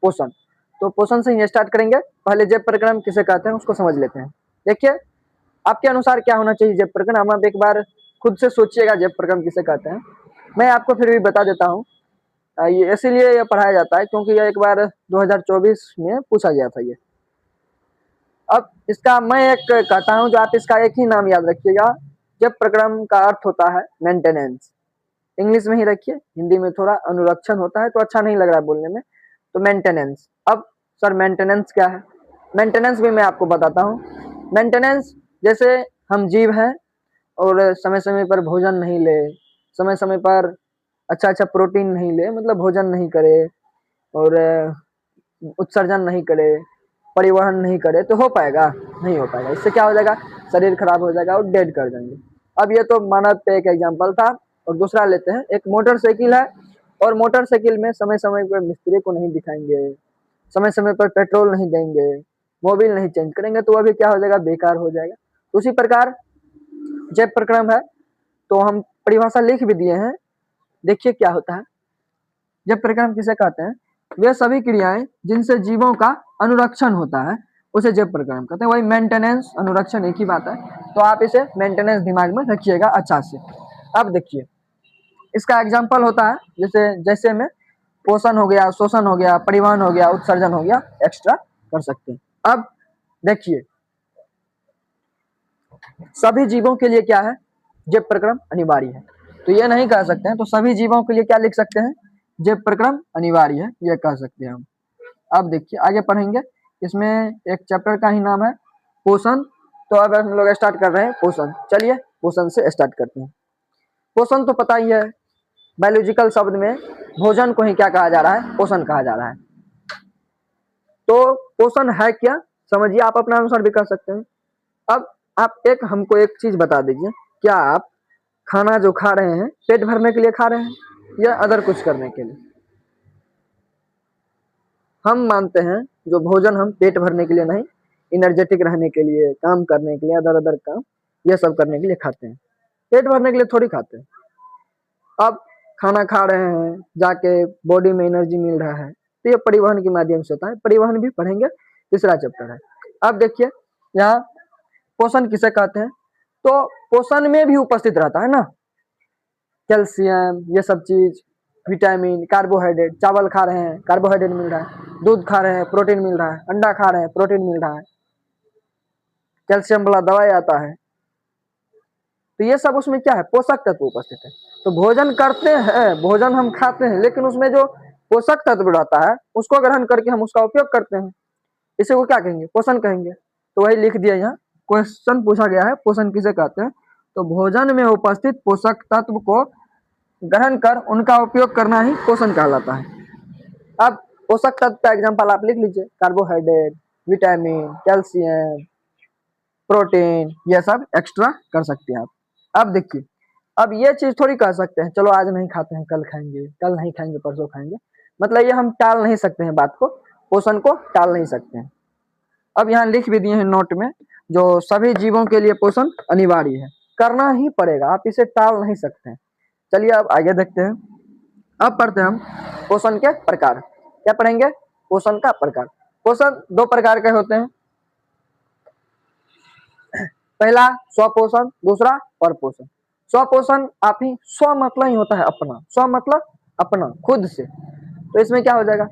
पोषण। तो पोषण से ही स्टार्ट करेंगे। पहले जैव प्रक्रम किसे कहते हैं उसको समझ लेते हैं। देखिए आपके अनुसार क्या होना चाहिए जैव प्रक्रम, आप एक बार खुद से सोचिएगा जैव प्रक्रम किसे कहते हैं। मैं आपको फिर भी बता देता हूँ। ये इसीलिए ये पढ़ाया जाता है क्योंकि यह एक बार 2024 में पूछा गया था ये। अब इसका मैं एक कहता हूँ जो आप इसका एक ही नाम याद रखिएगा। जैव प्रक्रम का अर्थ होता है मेंटेनेंस। इंग्लिश में ही रखिए, हिंदी में थोड़ा अनुरक्षण होता है तो अच्छा नहीं लग रहा है बोलने में, तो मेंटेनेंस। अब सर मेंटेनेंस क्या है? मेंटेनेंस भी मैं आपको बताता हूँ। मेंटेनेंस जैसे हम जीव हैं और समय समय पर भोजन नहीं ले, समय समय पर अच्छा अच्छा प्रोटीन नहीं ले, मतलब भोजन नहीं करे और उत्सर्जन नहीं करे, परिवहन नहीं करे, तो हो पाएगा? नहीं हो पाएगा। इससे क्या हो जाएगा? शरीर खराब हो जाएगा और डेड कर देंगे। अब ये तो मानव पे एक एग्जाम्पल था। और दूसरा लेते हैं, एक मोटरसाइकिल है और मोटरसाइकिल में समय समय पर मिस्त्री को नहीं दिखाएंगे, समय समय पर पेट्रोल नहीं देंगे, मोबिल नहीं चेंज करेंगे, तो वह भी क्या हो जाएगा? बेकार हो जाएगा। उसी प्रकार जैव प्रक्रम है, तो हम परिभाषा लिख भी दिए हैं। देखिए क्या होता है। जैव प्रक्रम किसे कहते हैं? वे सभी क्रियाएं जिनसे जीवों का अनुरक्षण होता है उसे जैव प्रक्रम कहते हैं। वही मेंटेनेंस अनुरक्षण एक ही बात है, तो आप इसे मेंटेनेंस दिमाग में रखिएगा अच्छा से। अब देखिए इसका एग्जाम्पल होता है जैसे में पोषण हो गया, शोषण हो गया, परिवहन हो गया, उत्सर्जन हो गया, एक्स्ट्रा कर सकते हैं। अब देखिए सभी जीवों के लिए क्या है? जैव प्रक्रम अनिवार्य है। तो ये नहीं कह सकते हैं, तो सभी जीवों के लिए क्या लिख सकते हैं? जैव प्रक्रम अनिवार्य है, ये कह सकते हैं हम। अब देखिए आगे पढ़ेंगे। इसमें एक चैप्टर का ही नाम है पोषण। तो अब हम लोग स्टार्ट कर रहे हैं पोषण। चलिए पोषण से स्टार्ट करते हैं। पोषण तो पता ही है, बायोलॉजिकल शब्द में भोजन को ही क्या कहा जा रहा है? पोषण कहा जा रहा है। तो पोषण है क्या? समझिए, आप अपना अनुसार भी कर सकते हैं। अब आप हमको एक चीज बता दीजिए, क्या आप खाना जो खा रहे हैं पेट भरने के लिए खा रहे हैं या अदर कुछ करने के लिए? हम मानते हैं जो भोजन हम पेट भरने के लिए नहीं, एनर्जेटिक रहने के लिए, काम करने के लिए, अदर काम ये सब करने के लिए खाते हैं। पेट भरने के लिए थोड़ी खाते हैं। अब खाना खा रहे हैं, जाके बॉडी में एनर्जी मिल रहा है, तो ये परिवहन के माध्यम से होता है। परिवहन भी पढ़ेंगे, तीसरा चैप्टर है। अब देखिए यहाँ पोषण किसे कहते हैं? तो पोषण में भी उपस्थित रहता है ना, कैल्शियम, ये सब चीज, विटामिन, कार्बोहाइड्रेट। चावल खा रहे हैं, कार्बोहाइड्रेट मिल रहा है, दूध खा रहे हैं, प्रोटीन मिल रहा है, अंडा खा रहे हैं, प्रोटीन मिल रहा है, कैल्शियम वाला दवाई आता है, तो ये सब उसमें क्या है? पोषक तत्व उपस्थित है। तो भोजन करते हैं, भोजन हम खाते हैं, लेकिन उसमें जो पोषक तत्व रहता है उसको ग्रहण करके हम उसका उपयोग करते हैं, इसे को क्या कहेंगे? पोषण कहेंगे। तो वही लिख दिया, यहाँ क्वेश्चन पूछा गया है पोषण किसे कहते हैं? तो भोजन में उपस्थित पोषक तत्व को ग्रहण कर उनका उपयोग करना ही पोषण कहलाता है। अब पोषक तत्व का एग्जाम्पल आप लिख लीजिए, कार्बोहाइड्रेट, विटामिन, कैल्शियम, प्रोटीन, ये सब एक्स्ट्रा कर सकते हैं आप। अब देखिए, अब ये चीज थोड़ी कह सकते हैं चलो आज नहीं खाते हैं, कल खाएंगे, कल नहीं खाएंगे, परसों खाएंगे, मतलब ये हम टाल नहीं सकते हैं बात को, पोषण को टाल नहीं सकते हैं। अब यहाँ लिख भी दिए हैं नोट में, जो सभी जीवों के लिए पोषण अनिवार्य है, करना ही पड़ेगा, आप इसे टाल नहीं सकते हैं। चलिए अब आगे देखते हैं। अब पढ़ते हैं हम पोषण के प्रकार। क्या पढ़ेंगे? पोषण का प्रकार। पोषण दो प्रकार के होते हैं, पहला स्वपोषण, दूसरा परपोषण। स्वपोषण आप ही, स्व मतलब ही होता है अपना, स्व मतलब अपना, खुद से। तो इसमें क्या हो जाएगा?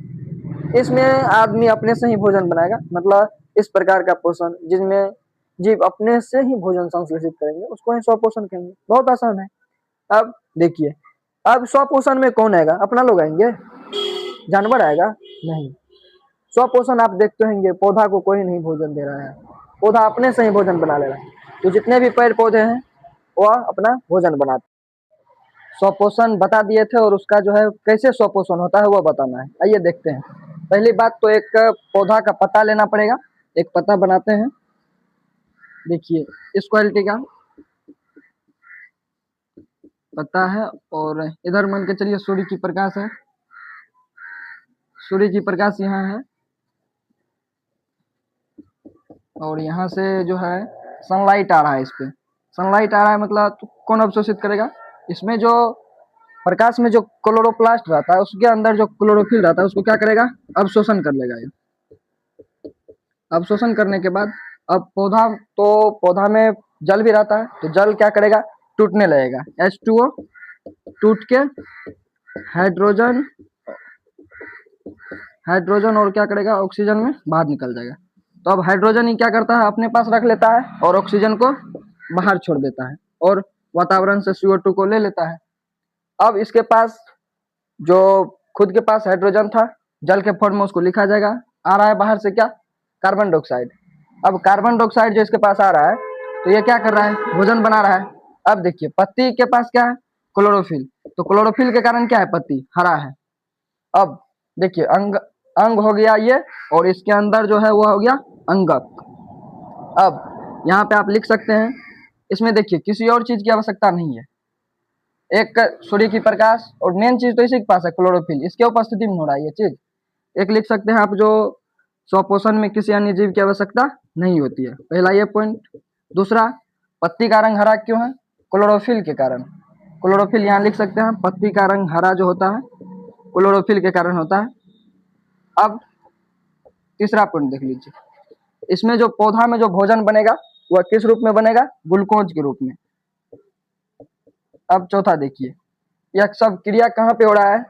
इसमें आदमी अपने से ही भोजन बनाएगा, मतलब इस प्रकार का पोषण जिसमें जीव अपने से ही भोजन संश्लेषित करेंगे उसको ही स्वपोषण कहेंगे। बहुत आसान है। अब देखिए, अब स्वपोषण में कौन आएगा? अपना लोग आएंगे, जानवर आएगा? नहीं। स्वपोषण आप देखते होंगे, पौधा को कोई नहीं भोजन दे रहा है, पौधा अपने से ही भोजन बना ले रहा है। तो जितने भी पेड़ पौधे हैं वह अपना भोजन बनाते हैं। स्वपोषण बता दिए थे, और उसका जो है कैसे स्वपोषण होता है वो बताना है। आइए देखते हैं। पहली बात तो एक पौधा का पत्ता लेना पड़ेगा, एक पत्ता बनाते हैं। देखिए इस क्वालिटी का पत्ता है, और इधर मान के चलिए सूर्य की प्रकाश है, सूर्य की प्रकाश यहाँ है, और यहाँ से जो है सनलाइट आ रहा है, इस पे सनलाइट आ रहा है, मतलब तो कौन अवशोषित करेगा? इसमें जो प्रकाश में जो क्लोरोप्लास्ट रहता है उसके अंदर जो क्लोरोफिल रहता है उसको क्या करेगा, अवशोषण कर लेगा ये। अवशोषण करने के बाद अब पौधा में जल भी रहता है, तो जल क्या करेगा, टूटने लगेगा। H2O टूट के हाइड्रोजन और क्या करेगा, ऑक्सीजन में बाहर निकल जाएगा। तो अब हाइड्रोजन ही क्या करता है, अपने पास रख लेता है और ऑक्सीजन को बाहर छोड़ देता है और वातावरण से CO2 को ले लेता है। अब इसके पास जो खुद के पास हाइड्रोजन था, जल के फॉर्म में उसको लिखा जाएगा। आ रहा है बाहर से क्या, कार्बन डाइऑक्साइड। अब कार्बन डाइऑक्साइड जो इसके पास आ रहा है, तो ये क्या कर रहा है, भोजन बना रहा है। अब देखिए पत्ती के पास क्या है, क्लोरोफिल। तो क्लोरोफिल के कारण क्या है, पत्ती हरा है। अब देखिए अंग हो गया ये, और इसके अंदर जो है वो हो गया अंगक। अब यहाँ पे आप लिख सकते हैं, इसमें देखिए किसी और चीज की आवश्यकता नहीं है, एक सूर्य की प्रकाश और मेन चीज तो इसी के पास है क्लोरोफिल, इसके उपस्थिति में हो रहा है ये चीज। एक लिख सकते हैं आप, जो स्वपोषण में किसी अन्य जीव की आवश्यकता नहीं होती है, पहला ये पॉइंट। दूसरा, पत्ती का रंग हरा क्यों है, क्लोरोफिल के कारण। क्लोरोफिल यहाँ लिख सकते हैं, पत्ती का रंग हरा जो होता है क्लोरोफिल के कारण होता है। अब तीसरा पॉइंट देख लीजिए, इसमें जो पौधा में जो भोजन बनेगा वह किस रूप में बनेगा, ग्लूकोज के रूप में। अब चौथा देखिए, यह सब क्रिया कहाँ पे हो रहा है,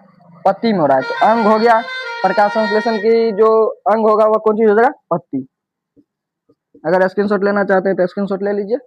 पत्ती में हो रहा है। तो अंग हो गया, प्रकाश संश्लेषण की जो अंग होगा वह कौन चीज हो जाएगा, पत्ती। अगर स्क्रीनशॉट लेना चाहते हैं तो स्क्रीनशॉट ले लीजिए।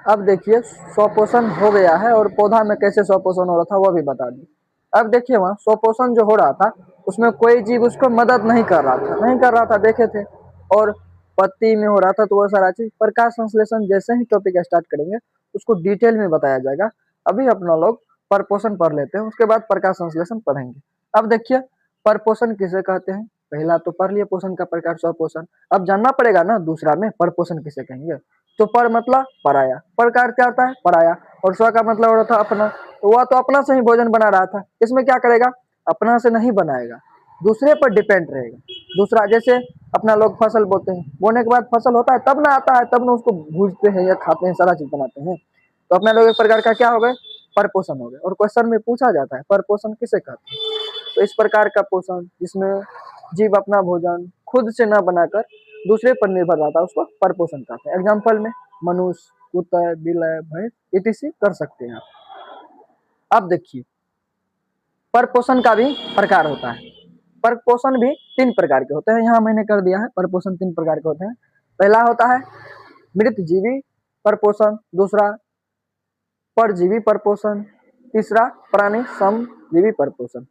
अब देखिए स्वपोषण हो गया है, और पौधा में कैसे स्वपोषण हो रहा था वह भी बता दी। अब देखिए वहाँ स्वपोषण जो हो रहा था उसमें कोई जीव उसको मदद नहीं कर रहा था, देखे थे। और पत्ती में हो रहा था, तो वह सारा चीज प्रकाश संश्लेषण जैसे ही टॉपिक स्टार्ट करेंगे उसको डिटेल में बताया जाएगा। अभी अपना लोग परपोषण पढ़ लेते हैं, उसके बाद प्रकाश संश्लेषण पढ़ेंगे। अब देखिए परपोषण किसे कहते हैं, पहला तो पढ़ लिए पोषण का प्रकार स्वपोषण। अब जानना पड़ेगा ना दूसरा में परपोषण किसे कहेंगे। तो पर मतलब पराया, पर का अर्थ क्या होता है, पराया। और स्व का मतलब हो रहा था अपना, तो वह तो अपना से ही भोजन बना रहा था, इसमें क्या करेगा, अपना से नहीं बनाएगा, दूसरे पर डिपेंड रहेगा। दूसरा, जैसे अपना लोग फसल बोते हैं, बोने के बाद फसल होता है तब ना आता है, तब ना उसको भूजते हैं या खाते हैं, सारा चीज बनाते हैं। तो अपना लोग एक प्रकार का क्या हो गए, परपोषण हो गए। और क्वेश्चन में पूछा जाता है परपोषण किसे कहते हैं, तो इस प्रकार का पोषण जिसमें जीव अपना भोजन खुद से न बनाकर दूसरे पर निर्भर रहता है उसको परपोषण कहते हैं। एग्जाम्पल में मनुष्य, कुत्ता, बिल्ली, भैंस इत्यादि कर सकते हैं आप। अब देखिए परपोषण का भी प्रकार होता है। परपोषण भी 3 प्रकार के होते हैं, यहाँ मैंने कर दिया है, परपोषण 3 प्रकार के होते हैं। पहला होता है मृतजीवी परपोषण, दूसरा परजीवी परपोषण, तीसरा प्राणी समजीवी परपोषण।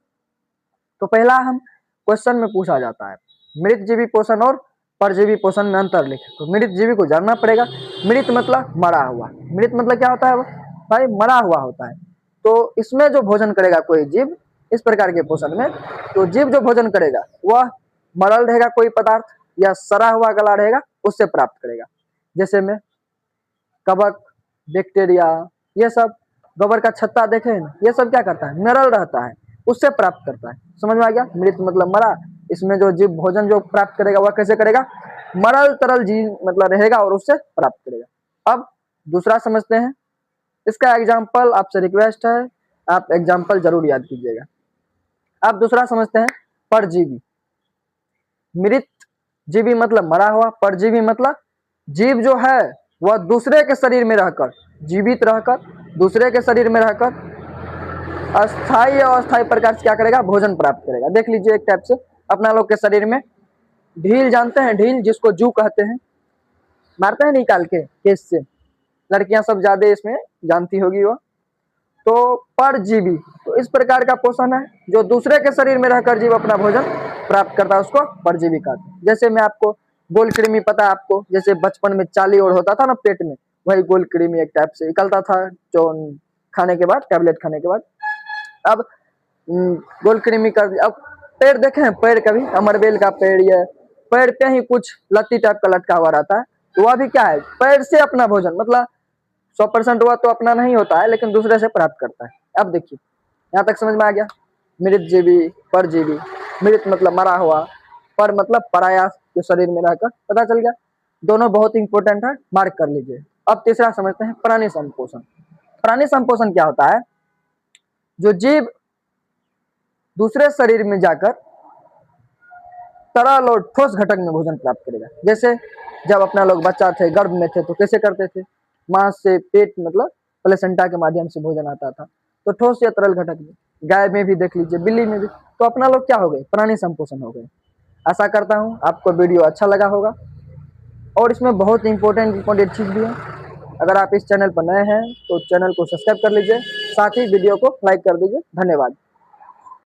तो पहला हम क्वेश्चन में पूछा जाता है मृतजीवी पोषण और परजीवी पोषण में अंतर लिखें। तो मृतजीवी को जानना पड़ेगा। मृत मतलब मरा हुआ, मृत मतलब क्या होता है भाई, मरा हुआ होता है। तो इसमें जो भोजन करेगा कोई जीव इस प्रकार के पोषण में, तो जीव जो भोजन करेगा वह मरल रहेगा कोई पदार्थ या सड़ा हुआ गला रहेगा उससे प्राप्त करेगा। जैसे में कवक, बैक्टीरिया, ये सब गोबर का छत्ता देखे ना, ये सब क्या करता है, मरल रहता है, उससे प्राप्त करता है। समझ में आ गया, मृत मतलब मरा। इसमें जो जीव भोजन जो प्राप्त करेगा वह कैसे करेगा, मरल तरल जीव मतलब रहेगा और उससे प्राप्त करेगा। अब दूसरा समझते हैं, इसका एग्जाम्पल आपसे रिक्वेस्ट है, आप एग्जाम्पल जरूर याद कीजिएगा। अब दूसरा समझते हैं परजीवी। मृत जीवी मतलब मरा हुआ, परजीवी मतलब जीव जो है वह दूसरे के शरीर में रहकर, जीवित रहकर दूसरे के शरीर में रहकर अस्थायी और अस्थायी प्रकार से क्या करेगा, भोजन प्राप्त करेगा। देख लीजिए एक टाइप से अपना लोग के शरीर में ढील, जानते हैं ढील, जिसको जू कहते हैं, मारते हैं निकाल के केस से, लड़कियां सब ज्यादा इसमें जानती होगी वो। तो परजीवी तो इस प्रकार का पोषण है जो दूसरे के शरीर में रहकर जीव अपना भोजन प्राप्त करता है, उसको परजीवी कहते हैं। जैसे मैं आपको गोल कृमि पता है आपको, जैसे बचपन में चाली और होता था ना पेट में, वही गोल कृमि एक टाइप से निकलता था जो खाने के बाद, टैबलेट खाने के बाद। अब गोल कृमि कर, अब पेड़ देखे हैं, पेड़ कभी अमरबेल का पेड़, या पेड़ पे ही कुछ लत्ती टाइप का लटका हुआ रहता है, तो वह भी क्या है, पेड़ से अपना भोजन मतलब 100% हुआ तो अपना नहीं होता है लेकिन दूसरे से प्राप्त करता है। अब देखिए यहाँ तक समझ में आ गया, मृतजीवी परजीवी। मृत मतलब मरा हुआ, पर मतलब पराया जो शरीर में रहकर, पता चल गया। दोनों बहुत इंपॉर्टेंट है, मार्क कर लीजिए। अब तीसरा समझते हैं प्राणी संपोषण। प्राणी संपोषण क्या होता है? जो जीव दूसरे शरीर में जाकर तरल और ठोस घटक में भोजन प्राप्त करेगा। जैसे जब अपना लोग बच्चा थे, गर्भ में थे, तो कैसे करते थे? मां से पेट मतलब प्लेसेंटा के माध्यम से भोजन आता था, तो ठोस या तरल घटक में। गाय में भी देख लीजिए, बिल्ली में भी। तो अपना लोग क्या हो गए? प्राणी संपोषण हो गए। आशा करता हूँ आपको वीडियो अच्छा लगा होगा, और इसमें बहुत इंपॉर्टेंट चीज भी है। अगर आप इस चैनल पर नए हैं तो चैनल को सब्सक्राइब कर लीजिए, साथ ही वीडियो को लाइक कर दीजिए। धन्यवाद।